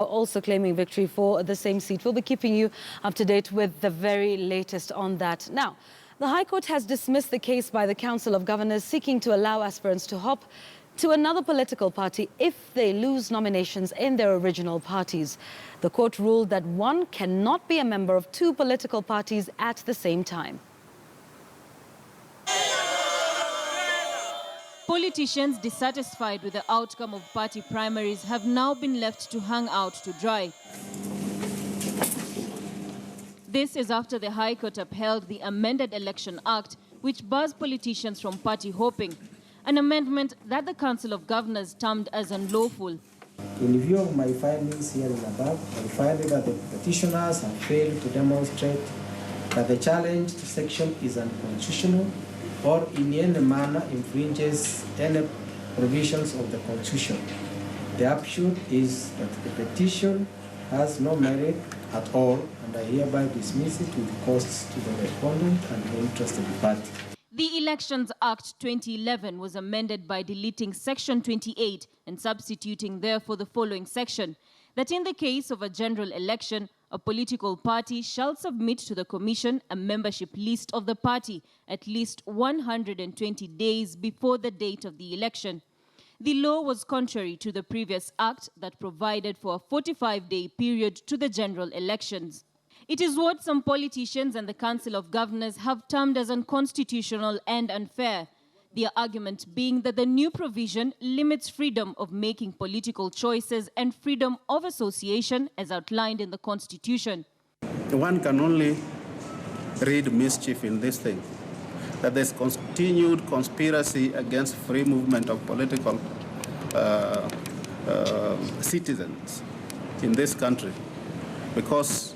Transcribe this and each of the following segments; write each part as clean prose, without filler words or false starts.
Also claiming victory for the same seat. We'll be keeping you up to date with the very latest on that. Now, the High Court has dismissed the case by the Council of Governors seeking to allow aspirants to hop to another political party if they lose nominations in their original parties. The court ruled that one cannot be a member of two political parties at the same time. Politicians dissatisfied with the outcome of party primaries have now been left to hang out to dry. This is after the High Court upheld the amended Election Act, which bars politicians from party hopping, an amendment that the Council of Governors termed as unlawful. In view of my findings here and above, I find that the petitioners have failed to demonstrate that the challenged section is unconstitutional or in any manner infringes any provisions of the Constitution. The upshot is that the petition has no merit at all, and I hereby dismiss it with costs to the respondent and the interested party. The Elections Act 2011 was amended by deleting Section 28 and substituting therefore the following section, that in the case of a general election, a political party shall submit to the Commission a membership list of the party at least 120 days before the date of the election. The law was contrary to the previous act that provided for a 45-day period to the general elections. It is what some politicians and the Council of Governors have termed as unconstitutional and unfair. Their argument being that the new provision limits freedom of making political choices and freedom of association as outlined in the Constitution. One can only read mischief in this thing, that there's continued conspiracy against free movement of political citizens in this country, because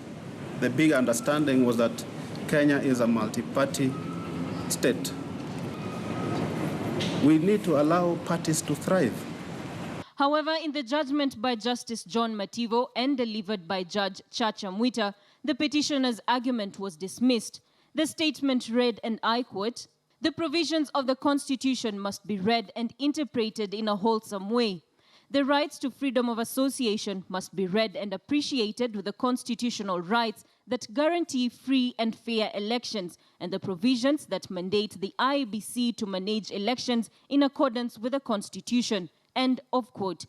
the big understanding was that Kenya is a multi-party state. We need to allow parties to thrive. However, in the judgment by Justice John Mativo and delivered by Judge Chacha Mwita, the petitioner's argument was dismissed. The statement read, and I quote, "The provisions of the Constitution must be read and interpreted in a wholesome way. The rights to freedom of association must be read and appreciated with the constitutional rights that guarantee free and fair elections and the provisions that mandate the IEBC to manage elections in accordance with the Constitution." End of quote.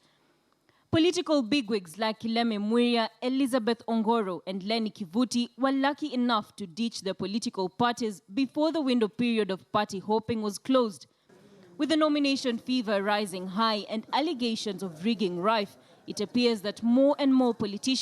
Political bigwigs like Kileme Mwiria, Elizabeth Ongoro, and Lenny Kivuti were lucky enough to ditch their political parties before the window period of party hopping was closed. With the nomination fever rising high and allegations of rigging rife, it appears that more and more politicians